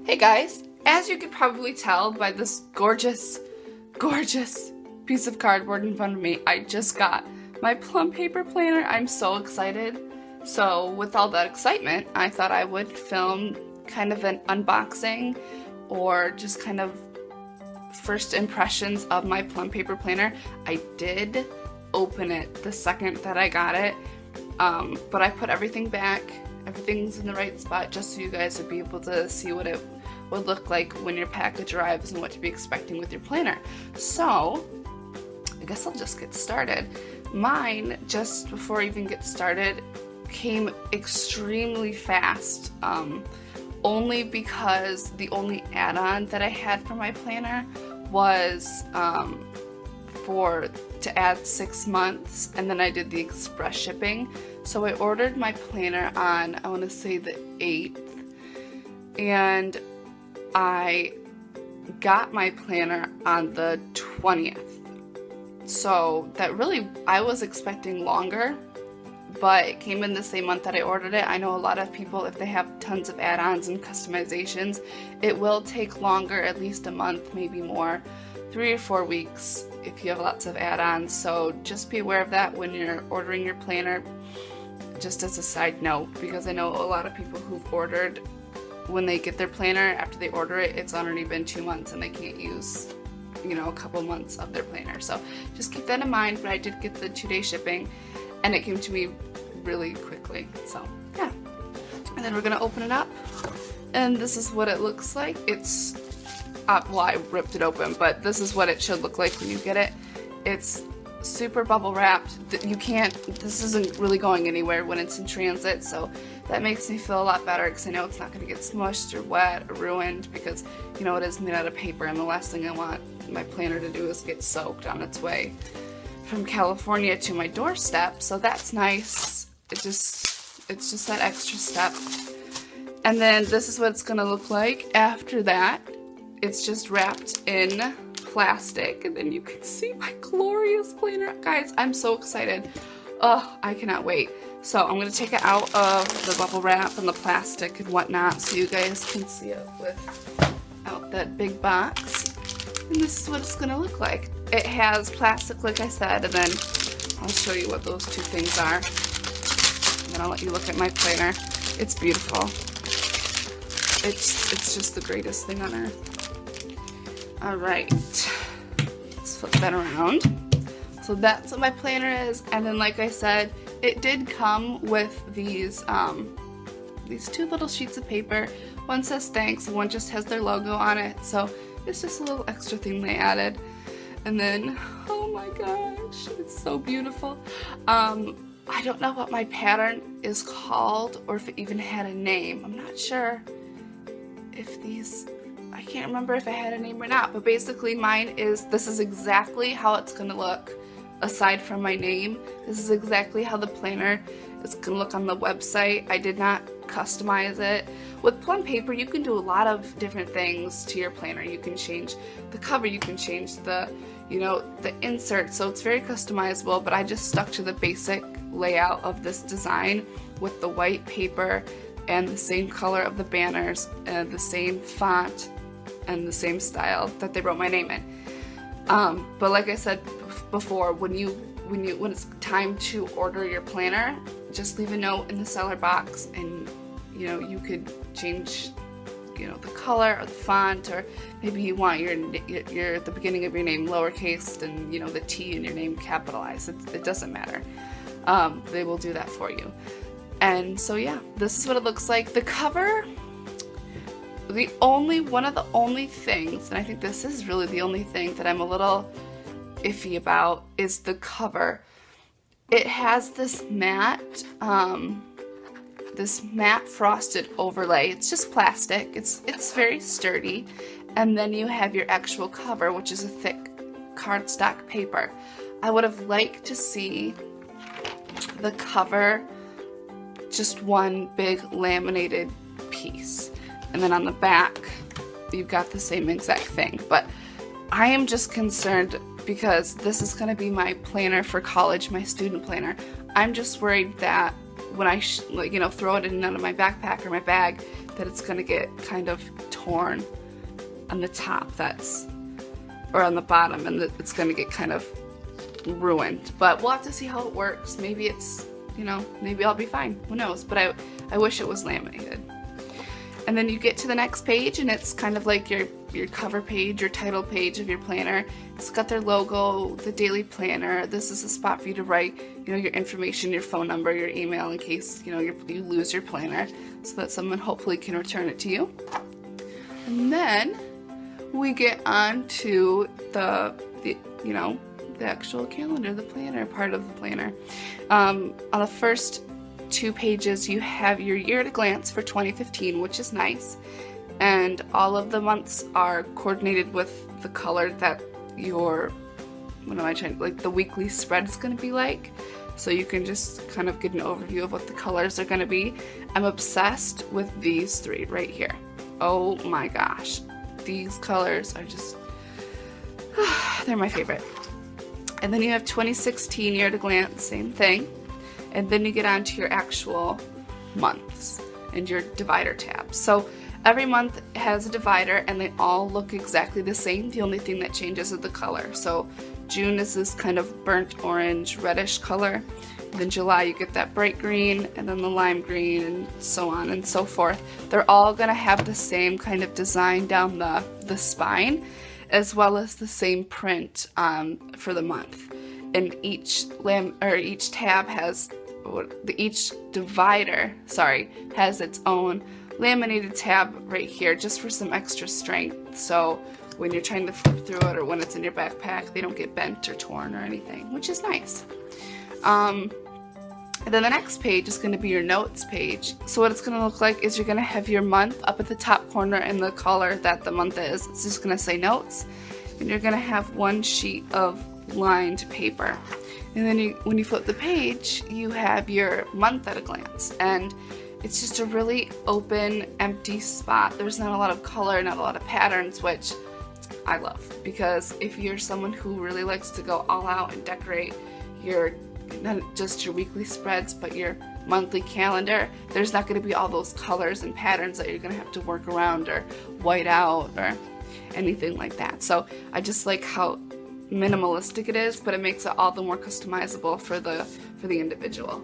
Hey guys, as you could probably tell by this gorgeous, gorgeous piece of cardboard in front of me, I just got my Plum Paper Planner. I'm so excited. So with all that excitement, I thought I would film kind of an unboxing or just kind of first impressions of my Plum Paper Planner. I did open it the second that I got it, but I put everything back. Everything's in the right spot just so you guys would be able to see what it would look like when your package arrives and what to be expecting with your planner. So I guess I'll just get started. Mine, just before I even get started, came extremely fast, only because the only add-on that I had for my planner was to add 6 months, and then I did the express shipping. So I ordered my planner on, I want to say the 8th, and I got my planner on the 20th. So that really, I was expecting longer, but it came in the same month that I ordered it. I know a lot of people, if they have tons of add-ons and customizations, it will take longer, at least a month, maybe more, 3 or 4 weeks if you have lots of add-ons. So just be aware of that when you're ordering your planner, just as a side note, because I know a lot of people who've ordered, when they get their planner, after they order it, it's already been 2 months and they can't use, you know, a couple months of their planner. So just keep that in mind. But I did get the 2-day shipping and it came to me really quickly. So yeah, and then we're gonna open it up, and this is what it looks like. It's well, I ripped it open, but this is what it should look like when you get it. It's super bubble wrapped. This isn't really going anywhere when it's in transit, so that makes me feel a lot better, because I know it's not going to get smushed or wet or ruined, because you know it is made out of paper, and the last thing I want my planner to do is get soaked on its way from California to my doorstep. So that's nice. It's just that extra step. And then this is what it's going to look like after that. It's just wrapped in plastic, and then you can see my glorious planner. Guys, I'm so excited. Oh, I cannot wait. So I'm going to take it out of the bubble wrap and the plastic and whatnot so you guys can see it without that big box. And this is what it's going to look like. It has plastic, like I said, and then I'll show you what those two things are. And then I'll let you look at my planner. It's beautiful. It's just the greatest thing on earth. Alright, let's flip that around. So that's what my planner is, and then like I said, it did come with these 2 little sheets of paper. One says thanks, and one just has their logo on it, so it's just a little extra thing they added. And then, oh my gosh, it's so beautiful. I don't know what my pattern is called, or if it even had a name. I'm not sure if I can't remember if I had a name or not, but basically mine is, this is exactly how it's going to look aside from my name. This is exactly how the planner is going to look on the website. I did not customize it. With Plum Paper, you can do a lot of different things to your planner. You can change the cover, you can change the insert, so it's very customizable, but I just stuck to the basic layout of this design with the white paper and the same color of the banners and the same font and the same style that they wrote my name in. But like I said before, when it's time to order your planner, just leave a note in the seller box, and you could change the color or the font, or maybe you want the beginning of your name lowercase and the T in your name capitalized. It doesn't matter. They will do that for you. And so yeah, this is what it looks like. The cover, one of the only things, and I think this is really the only thing that I'm a little iffy about, is the cover. It has this matte frosted overlay. It's just plastic. It's very sturdy. And then you have your actual cover, which is a thick cardstock paper. I would have liked to see the cover just one big laminated piece, and then on the back you've got the same exact thing. But I am just concerned because this is going to be my planner for college, my student planner. I'm just worried that when I throw it in and out of my backpack or my bag, that it's going to get kind of torn on the top, or on the bottom, and it's going to get kind of ruined. But we'll have to see how it works. Maybe it's, maybe I'll be fine. Who knows? But I wish it was laminated. And then you get to the next page, and it's kind of like your cover page, your title page of your planner. It's got their logo, the daily planner. This is a spot for you to write, your information, your phone number, your email, in case, you lose your planner, so that someone hopefully can return it to you. And then we get on to the actual calendar, the planner part of the planner. On the first 2 pages, you have your year at a glance for 2015, which is nice, and all of the months are coordinated with the color that the weekly spread is going to be like, so you can just kind of get an overview of what the colors are going to be. I'm obsessed with these 3 right here. Oh my gosh, these colors are just they're my favorite. And then you have 2016 year at a glance, same thing. And then you get on to your actual months and your divider tab. So every month has a divider, and they all look exactly the same. The only thing that changes is the color. So June is this kind of burnt orange, reddish color. And then July you get that bright green, and then the lime green, and so on and so forth. They're all going to have the same kind of design down the spine, as well as the same print for the month. And each tab has, each divider, has its own laminated tab right here, just for some extra strength. So when you're trying to flip through it, or when it's in your backpack, they don't get bent or torn or anything, which is nice. And then the next page is going to be your notes page. So what it's going to look like is you're going to have your month up at the top corner in the color that the month is. It's just going to say notes, and you're going to have 1 sheet of lined paper. And then when you flip the page, you have your month at a glance, and it's just a really open, empty spot. There's not a lot of color, not a lot of patterns, which I love, because if you're someone who really likes to go all out and decorate not just your weekly spreads, but your monthly calendar, there's not going to be all those colors and patterns that you're going to have to work around or white out or anything like that. So I just like how minimalistic it is, but it makes it all the more customizable for the individual.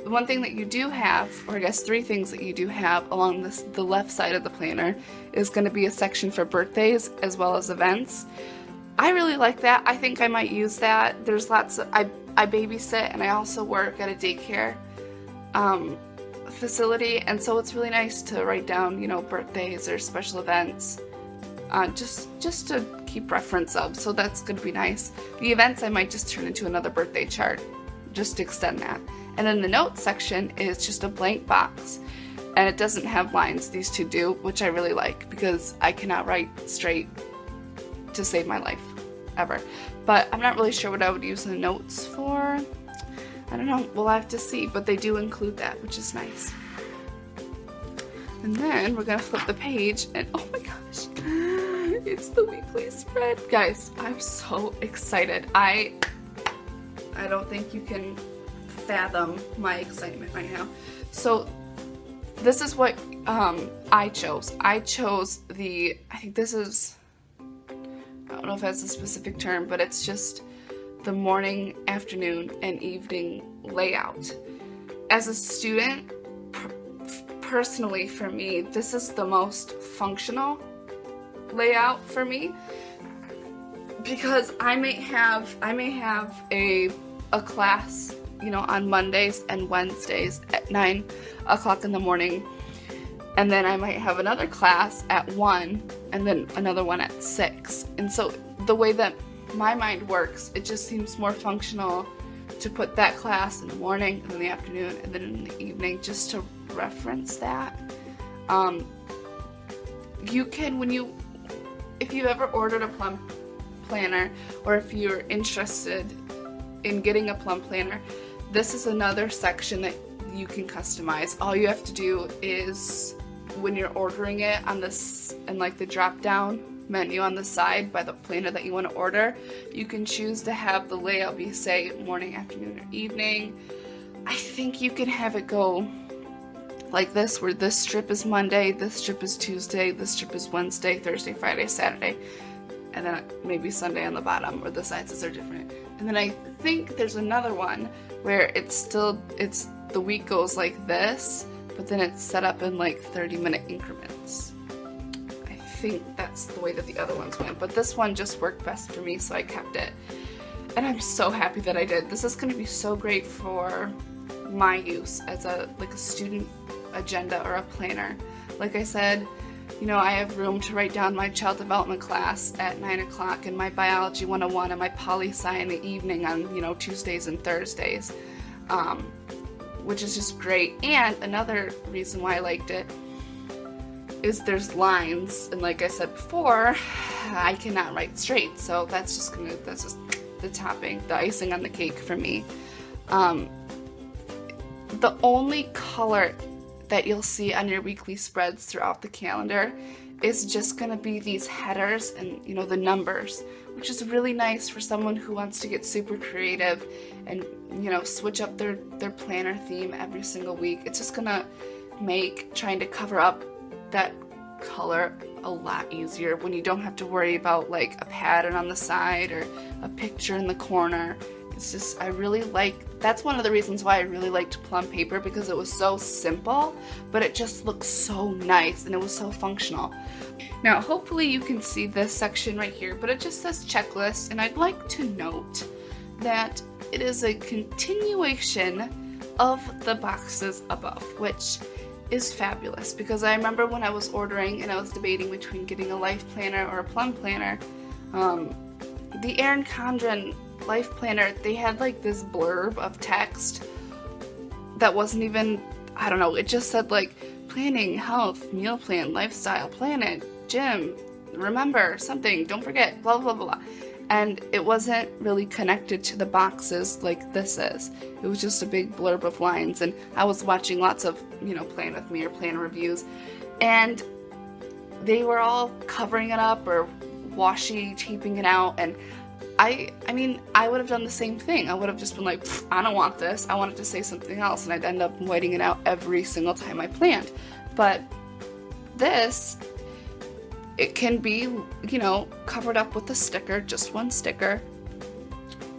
The one thing that you do have, or I guess 3 things that you do have along the left side of the planner, is going to be a section for birthdays as well as events. I really like that. I think I might use that. There's lots of, I babysit, and I also work at a daycare facility, and so it's really nice to write down, birthdays or special events, just to keep reference of. So that's going to be nice. The events I might just turn into another birthday chart, just to extend that. And then the notes section is just a blank box, and it doesn't have lines. These 2 do, which I really like, because I cannot write straight to save my life, ever. But I'm not really sure what I would use the notes for. I don't know, we'll have to see, but they do include that, which is nice. And then we're gonna flip the page, and oh my gosh, it's the weekly spread. Guys, I'm so excited. I don't think you can fathom my excitement right now. So this is what I chose. I chose I think this is, I don't know if that's a specific term, but it's just the morning, afternoon, and evening layout. As a student, personally for me, this is the most functional layout for me, because I may have a class, on Mondays and Wednesdays at 9 o'clock in the morning, and then I might have another class at 1, and then another one at 6. And so the way that my mind works, it just seems more functional to put that class in the morning, and then the afternoon, and then in the evening, just to reference that. You can, if you've ever ordered a Plum planner, or if you're interested in getting a Plum planner, this is another section that you can customize. All you have to do is, when you're ordering it on this, and like the drop down menu on the side by the planner that you want to order, you can choose to have the layout be, say, morning, afternoon, or evening. I think you can have it go like this, where this strip is Monday, this strip is Tuesday, this strip is Wednesday, Thursday, Friday, Saturday, and then maybe Sunday on the bottom, or the sizes are different. And then I think there's another one where the week goes like this, but then it's set up in like 30-minute increments. I think that's the way that the other ones went, but this one just worked best for me, so I kept it. And I'm so happy that I did. This is going to be so great for my use as a student agenda or a planner. Like I said, you know, I have room to write down my child development class at 9 o'clock and my biology 101 and my poli-sci in the evening on, you know, Tuesdays and Thursdays, which is just great. And another reason why I liked it is there's lines, and like I said before, I cannot write straight, so that's just the topping, the icing on the cake for me. The only color that you'll see on your weekly spreads throughout the calendar is just going to be these headers and, you know, the numbers, which is really nice for someone who wants to get super creative and, you know, switch up their planner theme every single week. It's just going to make trying to cover up that color a lot easier when you don't have to worry about like a pattern on the side or a picture in the corner. It's just, that's one of the reasons why I really liked Plum Paper, because it was so simple, but it just looks so nice and it was so functional. Now, hopefully you can see this section right here, but it just says checklist, and I'd like to note that it is a continuation of the boxes above, which is fabulous, because I remember when I was ordering and I was debating between getting a life planner or a plum planner, the Erin Condren life planner, they had like this blurb of text that wasn't even, I don't know, it just said like planning, health, meal plan, lifestyle, planet, gym, remember something, don't forget, blah blah blah. And it wasn't really connected to the boxes like this is. It was just a big blurb of lines, and I was watching lots of, you know, Plan With Me or plan reviews, and they were all covering it up or washi taping it out, and I mean, I would have done the same thing. I would have just been like, I don't want this. I want it to say something else, and I'd end up whiting it out every single time I planned. But this, it can be, you know, covered up with a sticker, just one sticker,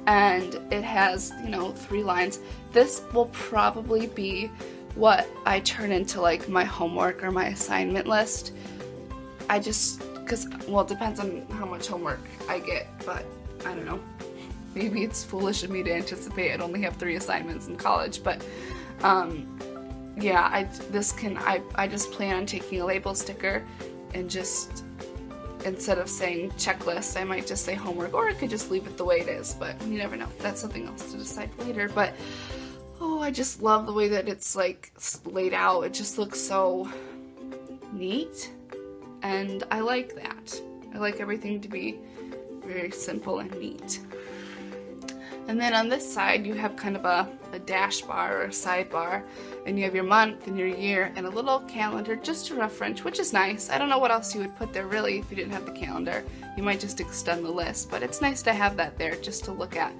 and it has, you know, 3 lines. This will probably be what I turn into like my homework or my assignment list. Because, well, it depends on how much homework I get, but I don't know. Maybe it's foolish of me to anticipate I'd only have 3 assignments in college, but yeah, I just plan on taking a label sticker and just, instead of saying checklist, I might just say homework, or I could just leave it the way it is, but you never know. That's something else to decide later. But oh, I just love the way that it's like laid out. It just looks so neat, and I like that. I like everything to be very simple and neat. And then on this side you have kind of a dash bar or a sidebar, and you have your month and your year and a little calendar just to reference, which is nice. I don't know what else you would put there really if you didn't have the calendar. You might just extend the list, but it's nice to have that there just to look at.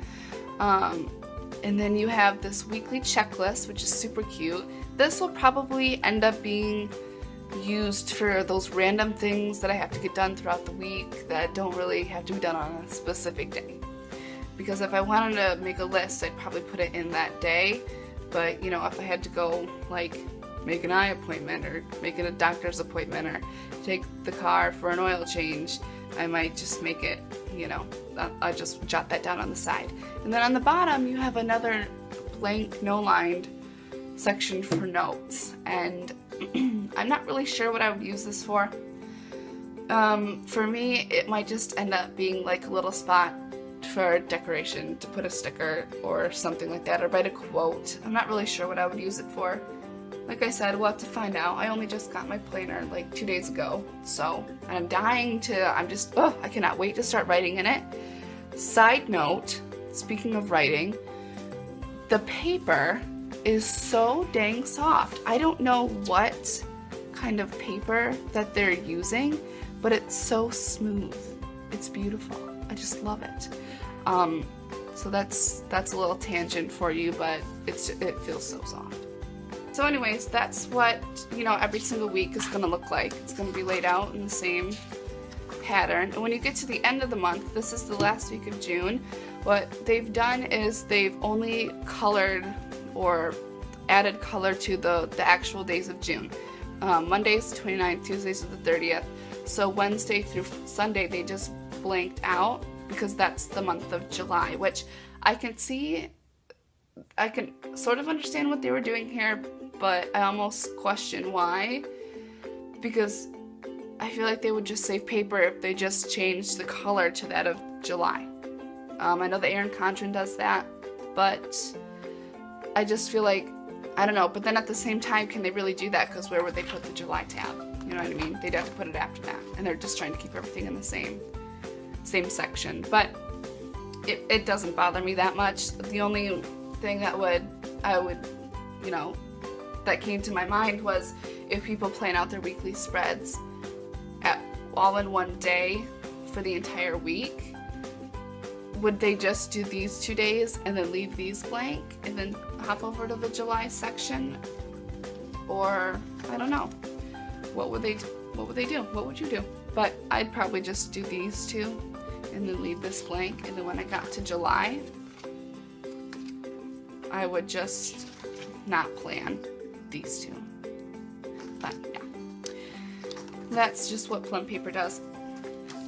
And then you have this weekly checklist, which is super cute. This will probably end up being used for those random things that I have to get done throughout the week that don't really have to be done on a specific day. Because if I wanted to make a list, I'd probably put it in that day. But, you know, if I had to go, like, make an eye appointment or make a doctor's appointment or take the car for an oil change, I might just make it, you know, I just jot that down on the side. And then on the bottom, you have another blank, no-lined section for notes. And I'm not really sure what I would use this for. For me, it might just end up being like a little spot for decoration, to put a sticker or something like that, or write a quote. I'm not really sure what I would use it for. Like I said, we'll have to find out. I only just got my planner like 2 days ago, so I cannot wait to start writing in it. Side note, speaking of writing, the paper is so dang soft. I don't know what kind of paper that they're using, but it's so smooth. It's beautiful. I just love it. So that's a little tangent for you, but it feels so soft. So anyways, that's what, every single week is going to look like. It's going to be laid out in the same pattern. And when you get to the end of the month, this is the last week of June, what they've done is they've only colored or added color to the actual days of June. Mondays the 29th, Tuesdays are the 30th. So Wednesday through Sunday they just blanked out because that's the month of July, which I can sort of understand what they were doing here, but I almost question why, because I feel like they would just save paper if they just changed the color to that of July. I know the Erin Condren does that, but I just feel like, I don't know, but then at the same time, can they really do that? Because where would they put the July tab? You know what I mean? They'd have to put it after that, and they're just trying to keep everything in the same section. But it doesn't bother me that much. The only thing that that came to my mind was if people plan out their weekly spreads all in one day for the entire week, would they just do these 2 days and then leave these blank and then hop over to the July section? Or I don't know. What would they do? What would you do? But I'd probably just do these two and then leave this blank, and then when I got to July, I would just not plan these two. But yeah, that's just what Plum Paper does.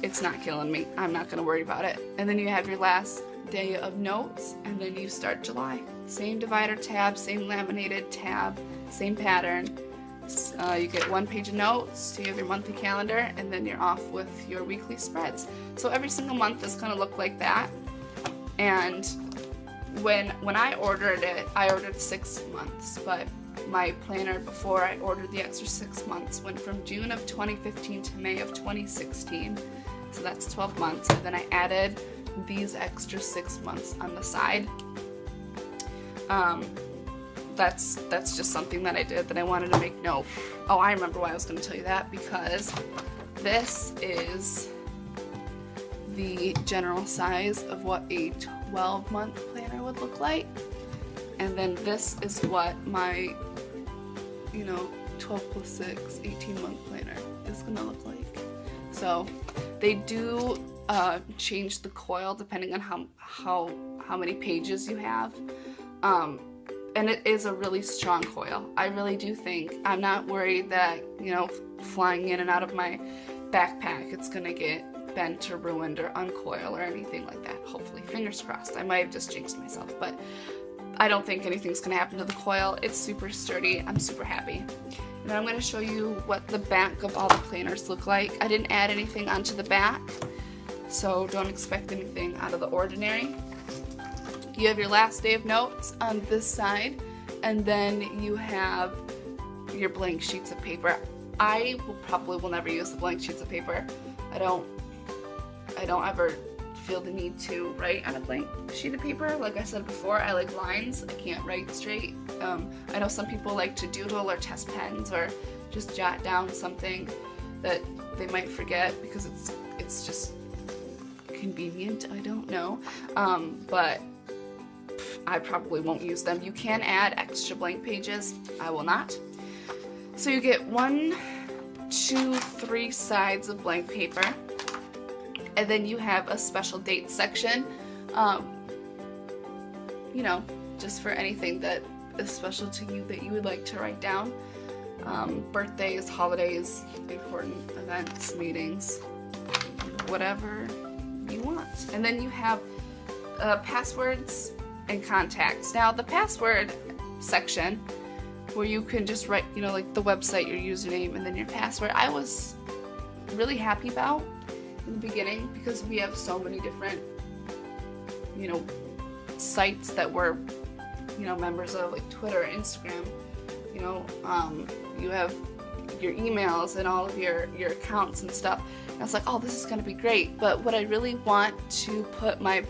It's not killing me. I'm not going to worry about it. And then you have your last day of notes, and then you start July. Same divider tab, same laminated tab, same pattern. You get 1 page of notes, you have your monthly calendar, and then you're off with your weekly spreads. So every single month is going to look like that. And when I ordered it, I ordered 6 months, but my planner before I ordered the extra 6 months went from June of 2015 to May of 2016. So that's 12 months. And then I added these extra 6 months on the side. That's just something that I did that I wanted to make note. Oh, I remember why I was going to tell you that, because this is the general size of what a 12-month planner would look like. And then this is what my, 12 plus 6, 18-month planner is going to look like. So they do change the coil depending on how many pages you have. And it is a really strong coil. I really do think, I'm not worried that, flying in and out of my backpack, it's gonna get bent or ruined or uncoil or anything like that. Hopefully, fingers crossed. I might have just jinxed myself, but I don't think anything's gonna happen to the coil. It's super sturdy. I'm super happy. And I'm gonna show you what the back of all the planners look like. I didn't add anything onto the back, so don't expect anything out of the ordinary. You have your last day of notes on this side, and then you have your blank sheets of paper. I probably will never use the blank sheets of paper. I don't ever feel the need to write on a blank sheet of paper. Like I said before, I like lines. I can't write straight. I know some people like to doodle or test pens or just jot down something that they might forget because it's just convenient. I don't know, but I probably won't use them. You can add extra blank pages. I will not. So you get 1, 2, 3 sides of blank paper, and then you have a special date section, just for anything that is special to you that you would like to write down. Birthdays, holidays, important events, meetings, whatever you want. And then you have passwords and contacts. Now the password section, where you can just write, like the website, your username, and then your password, I was really happy about in the beginning because we have so many different, sites that we're, members of, like Twitter, Instagram, you have your emails and all of your accounts and stuff. And I was like, oh, this is going to be great. But would I really want to put my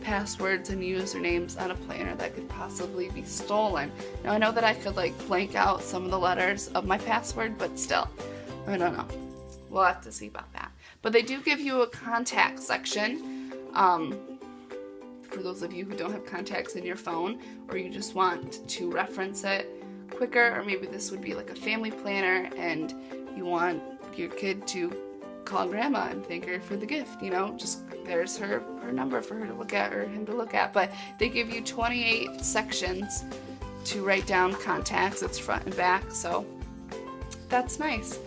passwords and usernames on a planner that could possibly be stolen? Now I know that I could blank out some of the letters of my password, but still, I don't know. We'll have to see about that. But they do give you a contact section for those of you who don't have contacts in your phone, or you just want to reference it quicker, or maybe this would be like a family planner and you want your kid to call grandma and thank her for the gift, you know, just there's her number for her to look at or him to look at. But they give you 28 sections to write down contacts. It's front and back, so that's nice.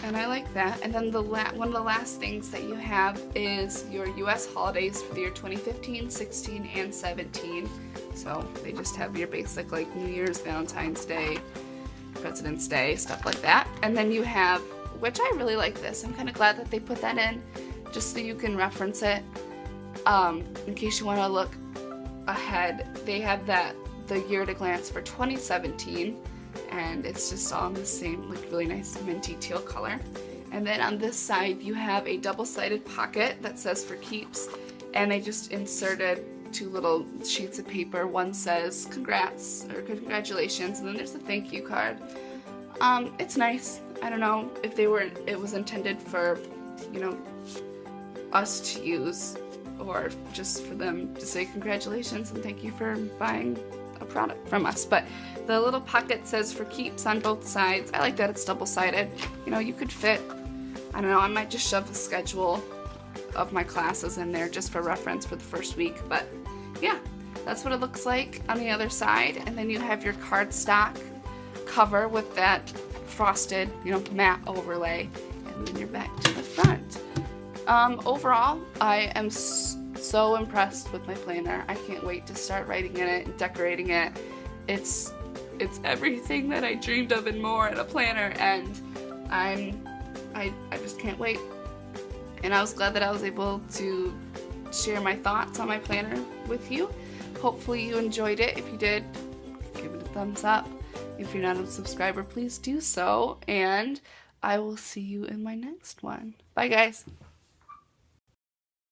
And I like that. And then one of the last things that you have is your US holidays for the year 2015, 16, and 17. So they just have your basic like New Year's, Valentine's Day, President's Day, stuff like that. And then you have, which I really like this, I'm kind of glad that they put that in just so you can reference it. In case you want to look ahead, they have the year at a glance for 2017. And it's just all in the same, like, really nice minty teal color. And then on this side you have a double-sided pocket that says for keeps, and they just inserted 2 little sheets of paper. One says congrats or congratulations, and then there's a thank you card. It's nice. I don't know if it was intended for, you know, us to use, or just for them to say congratulations and thank you for buying a product from us. But the little pocket says for keeps on both sides. I like that it's double-sided. You know, you could fit, I don't know, I might just shove the schedule of my classes in there just for reference for the first week. But yeah, that's what it looks like on the other side. And then you have your cardstock cover with that frosted, you know, matte overlay, and then you're back to the front. Overall, I am so impressed with my planner. I can't wait to start writing in it and decorating it. It's everything that I dreamed of and more in a planner, and I just can't wait. And I was glad that I was able to share my thoughts on my planner with you. Hopefully you enjoyed it. If you did, give it a thumbs up. If you're not a subscriber, please do so, and I will see you in my next one. Bye guys.